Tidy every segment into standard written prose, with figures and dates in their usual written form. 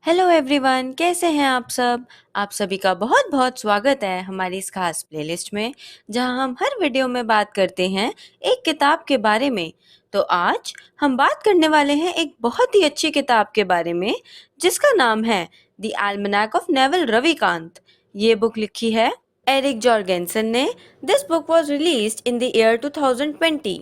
Hello everyone, कैसे हैं आप सब। आप सभी का बहुत बहुत स्वागत है हमारी इस खास प्लेलिस्ट में, जहां हम हर वीडियो में बात करते हैं एक किताब के बारे में। तो आज हम बात करने वाले हैं एक बहुत ही अच्छी किताब के बारे में, जिसका नाम है the almanac of naval Ravikant. ये बुक लिखी है एरिक जॉर्गेनसन ने। This book was released in the year 2020।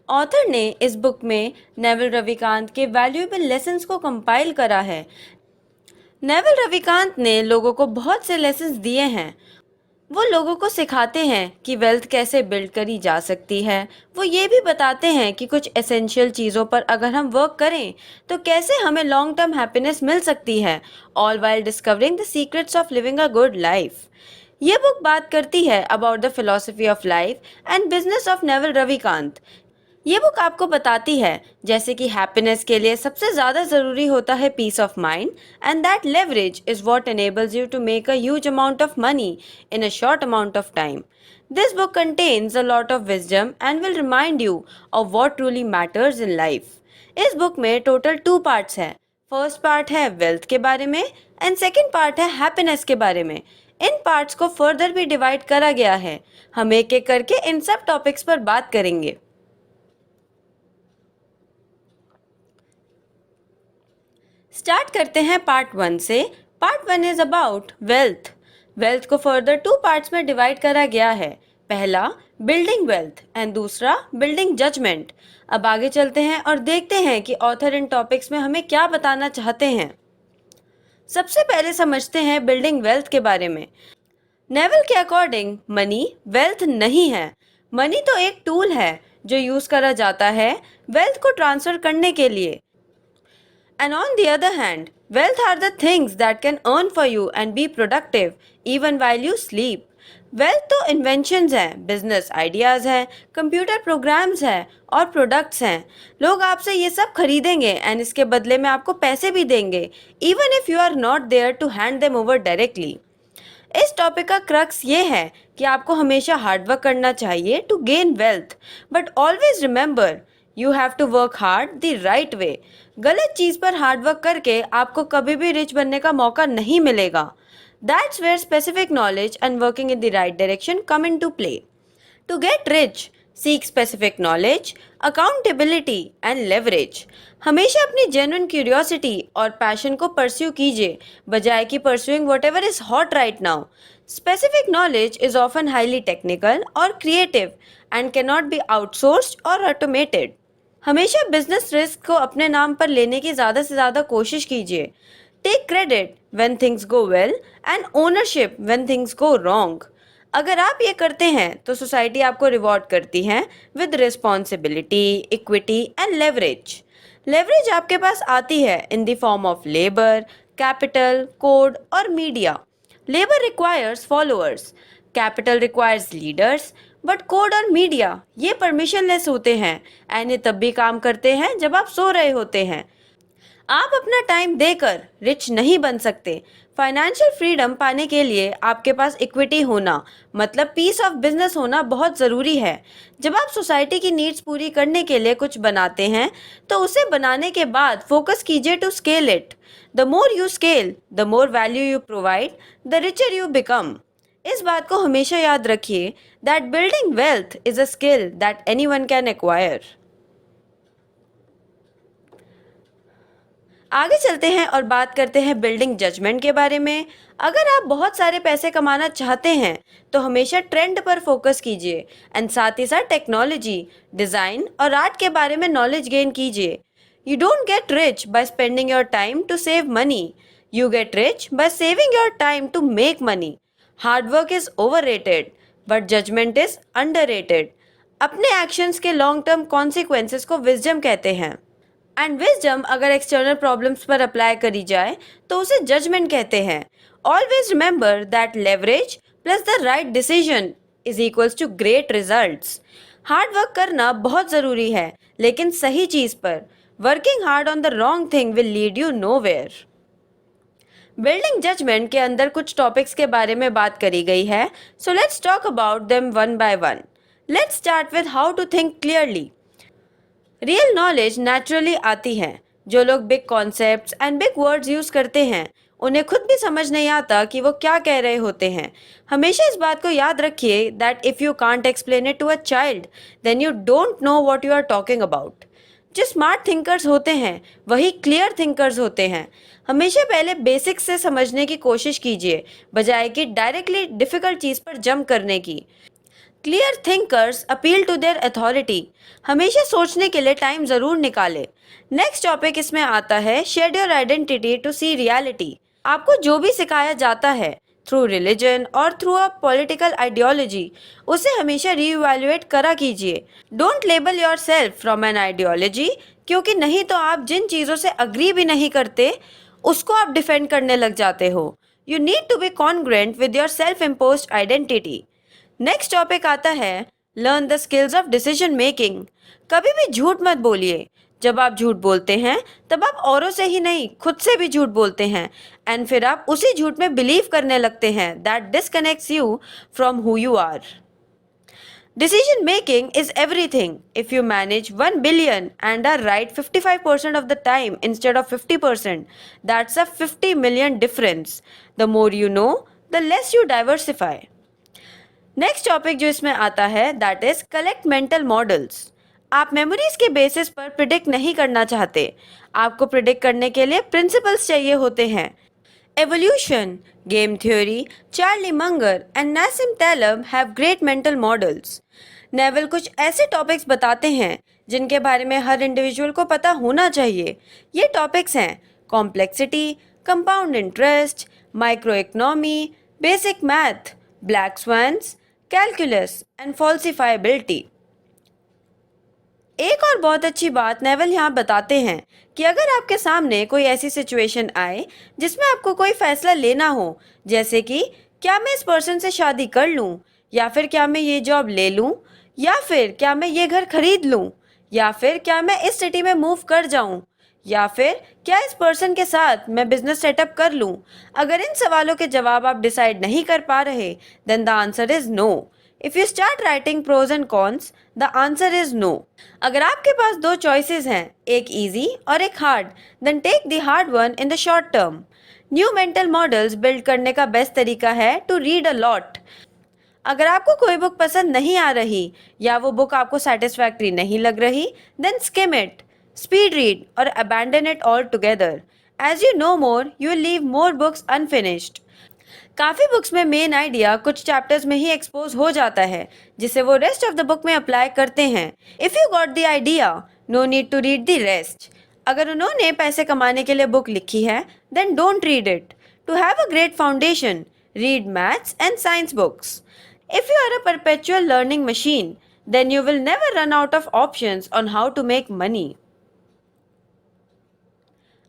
Author ने इस बुक में नेवल रविकांत के वैल्यूएबल लेसन्स को कंपाइल करा है। नेवल रविकांत ने लोगों को बहुत से लेसन्स दिए हैं। वो लोगों को सिखाते हैं कि वेल्थ कैसे बिल्ड करी जा सकती है। वो ये भी बताते हैं कि कुछ एसेंशियल चीज़ों पर अगर हम वर्क करें तो कैसे हमें लॉन्ग टर्म हैप्पीनेस मिल सकती है, all while discovering the secrets of living a good life. ये बुक बात करती है about the philosophy of life and business of naval Ravikant. ये बुक आपको बताती है जैसे कि हैप्पीनेस के लिए सबसे ज़्यादा ज़रूरी होता है peace of mind, and that leverage is what enables you to make a huge amount of money in a short amount of time. This book contains a lot of wisdom and will remind you of what truly matters in life. इस book में total 2 parts हैं। First part है wealth के बारे में and second part है happiness के बारे में। इन पार्ट्स को फर्दर भी डिवाइड करा गया है। हम एक एक करके इन सब टॉपिक्स पर बात करेंगे। स्टार्ट करते हैं पार्ट 1 से। Part 1 is about wealth. Wealth को फर्दर 2 पार्ट्स में डिवाइड करा गया है। पहला बिल्डिंग वेल्थ एंड दूसरा बिल्डिंग जजमेंट। अब आगे चलते हैं और देखते हैं कि ऑथर इन टॉपिक्स में हमें क्या बताना चाहते हैं। सबसे पहले समझते हैं बिल्डिंग वेल्थ के बारे में। नेवल के अकॉर्डिंग मनी वेल्थ नहीं है। मनी तो एक टूल है जो यूज करा जाता है वेल्थ को ट्रांसफर करने के लिए। And on the other hand, wealth are the things that can earn for you and be productive even while you sleep. Wealth तो इन्वेंशंस हैं, बिजनेस आइडियाज़ हैं, कंप्यूटर प्रोग्राम्स हैं और प्रोडक्ट्स हैं। लोग आपसे ये सब खरीदेंगे एंड इसके बदले में आपको पैसे भी देंगे, even if you are not there to hand them over directly. इस टॉपिक का क्रक्स ये है कि आपको हमेशा हार्डवर्क करना चाहिए to gain wealth, but always remember you have to work hard the right way. गलत चीज़ पर हार्डवर्क करके आपको कभी भी रिच बनने का मौका नहीं मिलेगा। That's where specific knowledge and working in the right direction come into play. To get rich seek specific knowledge, accountability and leverage. हमेशा अपनी जेन्युइन क्यूरियोसिटी और पैशन को परस्यू कीजिए, बजाय कि pursuing whatever is hot right now. Specific knowledge is often highly technical और creative and can not be outsourced और automated. हमेशा बिजनेस रिस्क को अपने नाम पर लेने की ज़्यादा से ज़्यादा कोशिश कीजिए। Take credit when things go well and ownership when things go wrong. अगर आप ये करते हैं तो सोसाइटी आपको रिवॉर्ड करती है with responsibility, equity and leverage. Leverage आपके पास आती है in the form of labour, capital, code और media. Labour requires followers, capital requires leaders, but code और मीडिया ये परमिशनलेस होते हैं एंड ये तब भी काम करते हैं जब आप सो रहे होते हैं। आप अपना टाइम देकर रिच नहीं बन सकते। फाइनेंशियल फ्रीडम पाने के लिए आपके पास इक्विटी होना, मतलब पीस ऑफ बिजनेस होना बहुत ज़रूरी है। जब आप सोसाइटी की नीड्स पूरी करने के लिए कुछ बनाते हैं तो उसे बनाने के बाद फोकस कीजिए to scale it. The more you scale, the more value you provide, the richer you become. इस बात को हमेशा याद रखिए that building wealth is a skill that anyone can acquire. आगे चलते हैं और बात करते हैं बिल्डिंग जजमेंट के बारे में। अगर आप बहुत सारे पैसे कमाना चाहते हैं तो हमेशा ट्रेंड पर फोकस कीजिए एंड साथ ही साथ टेक्नोलॉजी, डिज़ाइन और आर्ट के बारे में नॉलेज गेन कीजिए। You don't get rich by spending your time to save money, you get rich by saving your time to make money. Hard work is overrated but judgment is underrated. अपने actions के long term consequences को wisdom कहते हैं, and wisdom अगर external problems पर apply करी जाए तो उसे जजमेंट कहते हैं। Always remember that leverage plus the right decision is equals to great results. Hard work करना बहुत ज़रूरी है, लेकिन सही चीज़ पर। Working hard on the wrong thing will lead you nowhere. Building judgment के अंदर कुछ टॉपिक्स के बारे में बात करी गई है, so let's talk about them one by one. Let's start with how to think clearly. Real knowledge naturally आती है जो लोग big concepts and big words use करते हैं उन्हें खुद भी समझ नहीं आता कि वो क्या कह रहे होते हैं। हमेशा इस बात को याद रखिए that if you can't explain it to a child then you don't know what you are talking about. जो स्मार्ट थिंकर्स होते हैं वही क्लियर थिंकर्स होते हैं। हमेशा पहले बेसिक्स से समझने की कोशिश कीजिए बजाय कि डायरेक्टली डिफिकल्ट चीज़ पर जंप करने की। Clear thinkers appeal to their authority. हमेशा सोचने के लिए टाइम ज़रूर निकालें। नेक्स्ट टॉपिक इसमें आता है shed your identity to see reality. आपको जो भी सिखाया जाता है थ्रू रिलीजन और थ्रू अ पॉलिटिकल आइडियोलॉजी उसे हमेशा रीइवैल्यूएट करा कीजिए। Don't label your self from an ideology, क्योंकि नहीं तो आप जिन चीज़ों से अग्री भी नहीं करते उसको आप डिफेंड करने लग जाते हो। You need to be congruent with your self imposed identity. Next topic आता है learn the skills of decision making. कभी भी झूठ मत बोलिए। जब आप झूठ बोलते हैं तब आप औरों से ही नहीं खुद से भी झूठ बोलते हैं एंड फिर आप उसी झूठ में बिलीव करने लगते हैं that disconnects you from who you are. Decision making is everything. If you manage 1 billion and are right 55% of the time instead of 50%, that's a 50 million difference. The more you know, the less you diversify. Next topic जो इसमें आता है that is collect mental models. आप memories के basis पर predict नहीं करना चाहते। आपको प्रिडिक्ट करने के लिए प्रिंसिपल्स चाहिए होते हैं। Evolution, game theory, Charlie Munger and Nassim Taleb have great mental models. Naval कुछ ऐसे टॉपिक्स बताते हैं जिनके बारे में हर इंडिविजुअल को पता होना चाहिए। ये टॉपिक्स हैं complexity, compound interest, micro economy, basic math, black swans, calculus and falsifiability. एक और बहुत अच्छी बात नेवल यहाँ बताते हैं कि अगर आपके सामने कोई ऐसी सिचुएशन आए जिसमें आपको कोई फैसला लेना हो, जैसे कि क्या मैं इस पर्सन से शादी कर लूँ, या फिर क्या मैं ये जॉब ले लूँ, या फिर क्या मैं ये घर खरीद लूँ, या फिर क्या मैं इस सिटी में मूव कर जाऊँ, या फिर क्या इस पर्सन के साथ मैं बिजनेस सेटअप कर लूँ। अगर इन सवालों के जवाब आप डिसाइड नहीं कर पा रहे then the answer is no. If you start writing pros and cons the answer is no. अगर आपके पास दो चॉइसेस हैं, एक इजी और एक hard, then take the hard one in the short term. New mental models build करने का best तरीका है टू रीड अ लॉट। अगर आपको कोई बुक पसंद नहीं आ रही या वो बुक आपको सेटिस्फैक्ट्री नहीं लग रही then skim it, speed read or abandon it altogether. As you know more, you will leave more books unfinished. काफ़ी बुक्स में मेन आइडिया कुछ चैप्टर्स में ही एक्सपोज हो जाता है जिसे वो रेस्ट ऑफ द बुक में अप्लाई करते हैं। If you got the idea no need to read the rest. अगर उन्होंने पैसे कमाने के लिए बुक लिखी है then don't read it. To have a great foundation read maths and science books. If you are a perpetual learning machine then you will never run out of options on how to make money.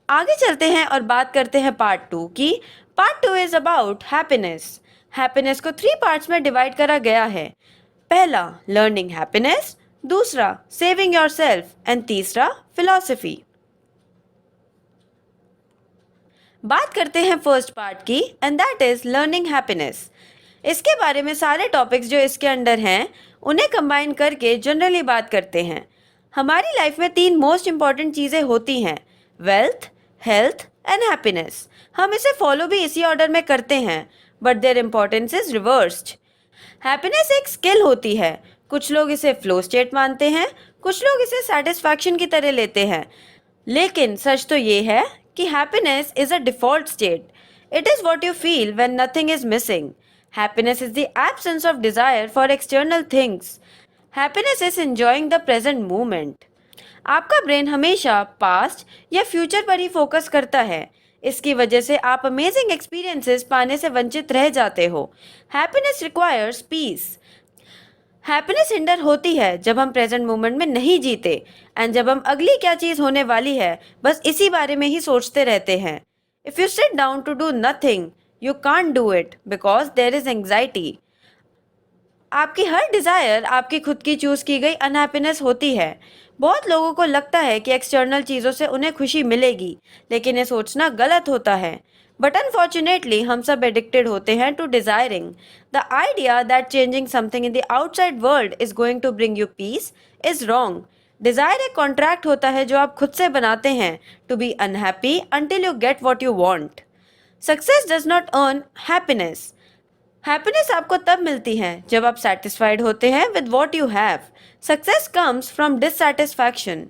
आगे चलते हैं और बात करते हैं part 2 की। Part 2 is about happiness. Happiness को 3 parts में डिवाइड करा गया है। पहला लर्निंग हैप्पीनेस, दूसरा सेविंग योरसेल्फ एंड तीसरा फिलॉसफी। बात करते हैं फर्स्ट पार्ट की and that is learning happiness. इसके बारे में सारे टॉपिक्स जो इसके अंडर हैं उन्हें कंबाइन करके जनरली बात करते हैं। हमारी लाइफ में 3 मोस्ट इंपॉर्टेंट चीज़ें होती हैं, वेल्थ, हेल्थ एंड हैप्पीनेस। हम इसे फॉलो भी इसी ऑर्डर में करते हैं but their importance is reversed. Happiness एक स्किल होती है। कुछ लोग इसे फ्लो स्टेट मानते हैं, कुछ लोग इसे सेटिस्फैक्शन की तरह लेते हैं, लेकिन सच तो ये है कि happiness is a default state. It is what you feel when nothing is missing. Happiness is the absence of desire for external things. Happiness is enjoying the present moment. आपका ब्रेन हमेशा पास्ट या future पर ही focus करता है। इसकी वजह से आप अमेजिंग एक्सपीरियंसेस पाने से वंचित रह जाते हो। Happiness requires peace. Happiness hinder होती है जब हम प्रेजेंट मोमेंट में नहीं जीते एंड जब हम अगली क्या चीज़ होने वाली है बस इसी बारे में ही सोचते रहते हैं। If you sit down to do nothing you can't do it because there is anxiety. आपकी हर डिज़ायर आपकी खुद की चूज़ की गई अनहैप्पीनेस होती है। बहुत लोगों को लगता है कि एक्सटर्नल चीज़ों से उन्हें खुशी मिलेगी, लेकिन ये सोचना गलत होता है। बट अनफॉर्चुनेटली हम सब एडिक्टेड होते हैं to desiring. The idea that changing something in the outside world is going to bring you peace is wrong. Desire एक कॉन्ट्रैक्ट होता है जो आप खुद से बनाते हैं to be unhappy until you get what you want. Success does not earn happiness. Happiness आपको तब मिलती है जब आप सेटिस्फाइड होते हैं with what you have. Success comes from dissatisfaction.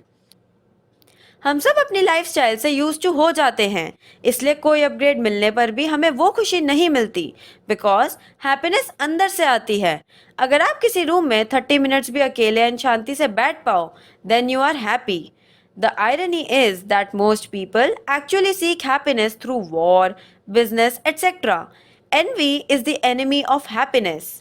हम सब अपनी लाइफस्टाइल से यूज टू हो जाते हैं, इसलिए कोई अपग्रेड मिलने पर भी हमें वो खुशी नहीं मिलती, बिकॉज हैप्पीनेस अंदर से आती है। अगर आप किसी रूम में 30 मिनट्स भी अकेले एंड शांति से बैठ पाओ, then you are happy. The irony is that most people actually seek happiness through war, business etcetera. Envy is the enemy of happiness.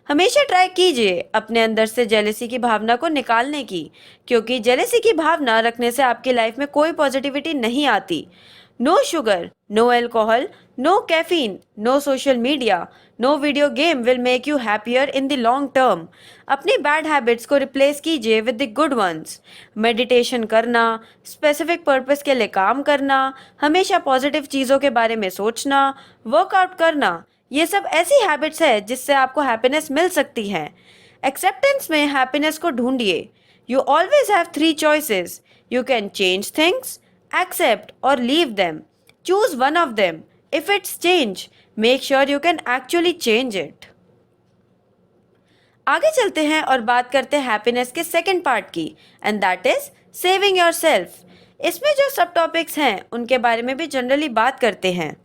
हमेशा ट्राई कीजिए अपने अंदर से जेलेसी की भावना को निकालने की, क्योंकि जेलेसी की भावना रखने से आपकी लाइफ में कोई पॉजिटिविटी नहीं आती। No sugar, no alcohol, no caffeine, no social media, no video game will make you happier in the long term. अपनी बैड हैबिट्स को रिप्लेस कीजिए with the good ones. Meditation करना, स्पेसिफिक पर्पस के लिए काम करना, हमेशा पॉजिटिव चीज़ों के बारे में सोचना, वर्कआउट करना, ये सब ऐसी हैबिट्स है जिससे आपको हैप्पीनेस मिल सकती है। एक्सेप्टेंस में हैप्पीनेस को ढूंढिए। You always have 3 choices. You can change things, accept और leave them. Choose one of them. If it's change, make sure you can actually change it. आगे चलते हैं और बात करते हैं हैप्पीनेस के सेकंड पार्ट की, and that is saving yourself. इसमें जो सब टॉपिक्स हैं उनके बारे में भी जनरली बात करते हैं।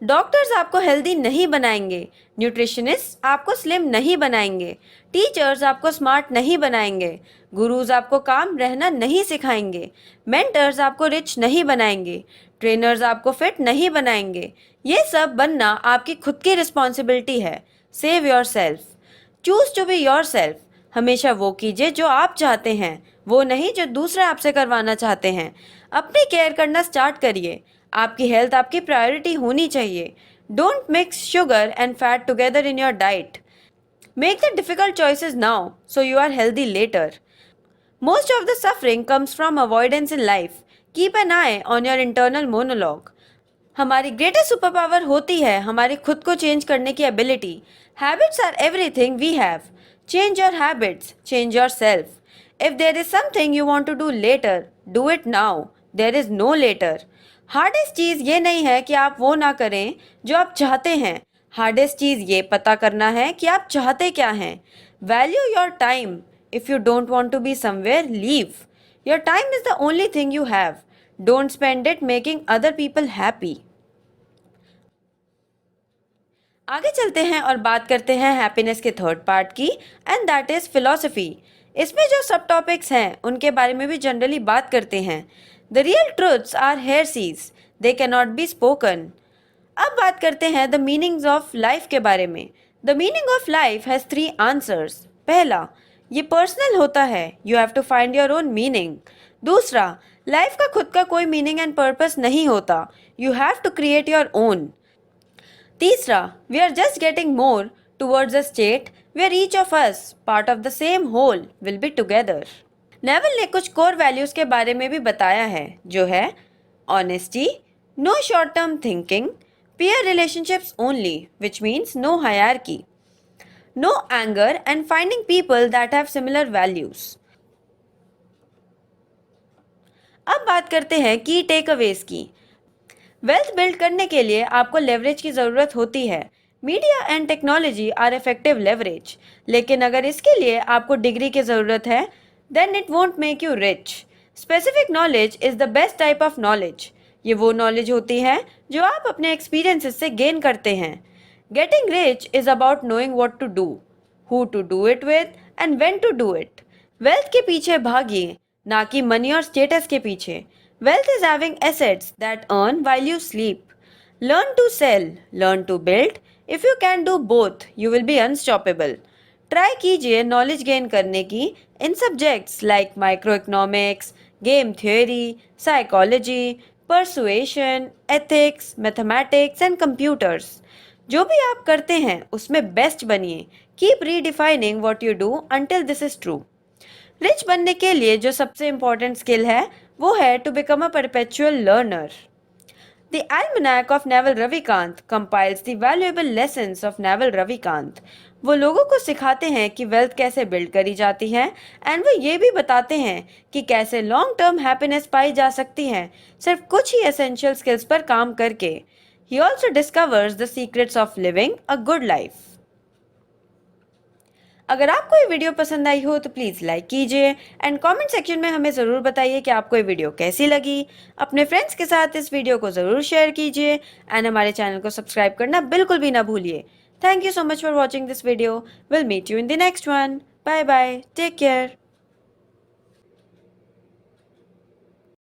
डॉक्टर्स आपको हेल्दी नहीं बनाएंगे, न्यूट्रिशनिस्ट आपको स्लिम नहीं बनाएंगे, टीचर्स आपको स्मार्ट नहीं बनाएंगे, गुरुज आपको काम रहना नहीं सिखाएंगे, मेंटर्स आपको रिच नहीं बनाएंगे, ट्रेनर्स आपको फिट नहीं बनाएंगे। ये सब बनना आपकी खुद की रिस्पॉन्सिबिलिटी है। Save your self. Choose to be your self. हमेशा वो कीजिए जो आप चाहते हैं, वो नहीं जो दूसरे आपसे करवाना चाहते हैं। अपनी केयर करना स्टार्ट करिए। आपकी हेल्थ आपकी प्रायोरिटी होनी चाहिए। Don't mix sugar and fat together in your diet. Make the difficult choices now so you are healthy later. Most of the suffering comes from avoidance in life. Keep an eye on your internal monologue. हमारी greatest super power होती है हमारी खुद को change करने की ability. Habits are everything we have. Change your habits, change your self. If there is something you want to do later, do it now. There is no later. Hardest चीज़ ये नहीं है कि आप वो ना करें जो आप चाहते हैं। हार्डेस्ट चीज़ ये पता करना है कि आप चाहते क्या हैं। Value your time. If you don't want to be somewhere, leave. Your time is the only thing you have. Don't spend it making other people happy. आगे चलते हैं और बात करते हैं हैप्पीनेस के थर्ड पार्ट की, एंड दैट इज़ फिलॉसफी। इसमें जो सब टॉपिक्स हैं उनके बारे में भी जनरली बात करते हैं। The real truths are heresies, they can not be spoken. अब बात करते हैं द मीनिंग्स ऑफ लाइफ के बारे में। The meaning of life has 3 answers. पहला, ये पर्सनल होता है, you have to find your own meaning. दूसरा, लाइफ का खुद का कोई मीनिंग एंड पर्पस नहीं होता, you have to create your own. तीसरा, we are just getting more towards a state where each of us, part of the same whole, will be together. Naval ने कुछ कोर वैल्यूज के बारे में भी बताया है, जो है honesty, no short term thinking, peer relationships only, which means no hierarchy, no anger, and finding people that have similar values. अब बात करते हैं की टेकअवेज की। वेल्थ बिल्ड करने के लिए आपको लेवरेज की ज़रूरत होती है। Media and technology are effective leverage, लेकिन अगर इसके लिए आपको डिग्री की ज़रूरत है, then it won't make you rich. Specific knowledge is the best type of knowledge. ये वो नॉलेज होती है जो आप अपने एक्सपीरियंसेस से गेन करते हैं। Getting rich is about knowing what to do, who to do it with, and when to do it. Wealth के पीछे भागिए, ना कि मनी और स्टेटस के पीछे। Wealth is having assets that earn while you sleep. Learn to sell, learn to build. If you can do both, you will be unstoppable. Try कीजिए knowledge gain करने की इन subjects like microeconomics, game theory, psychology, persuasion, ethics, mathematics and computers. जो भी आप करते हैं उसमें बेस्ट बनिए। Keep redefining what you do until this is true. Rich बनने के लिए जो सबसे इम्पोर्टेंट स्किल है वो है to become a perpetual learner. The Almanac of Naval Ravikant compiles the valuable lessons of Naval Ravikant. वो लोगों को सिखाते हैं कि वेल्थ कैसे बिल्ड करी जाती है एंड वो ये भी बताते हैं कि कैसे लॉन्ग टर्म हैप्पीनेस पाई जा सकती है सिर्फ कुछ ही एसेंशियल स्किल्स पर काम करके। He also discovers the secrets of living a good life. अगर आपको ये वीडियो पसंद आई हो तो प्लीज़ लाइक कीजिए एंड कमेंट सेक्शन में हमें ज़रूर बताइए कि आपको ये वीडियो कैसी लगी। अपने फ्रेंड्स के साथ इस वीडियो को ज़रूर शेयर कीजिए एंड हमारे चैनल को सब्सक्राइब करना बिल्कुल भी ना भूलिए। Thank you so much for watching this video. We'll meet you in the next one. Bye bye. Take care.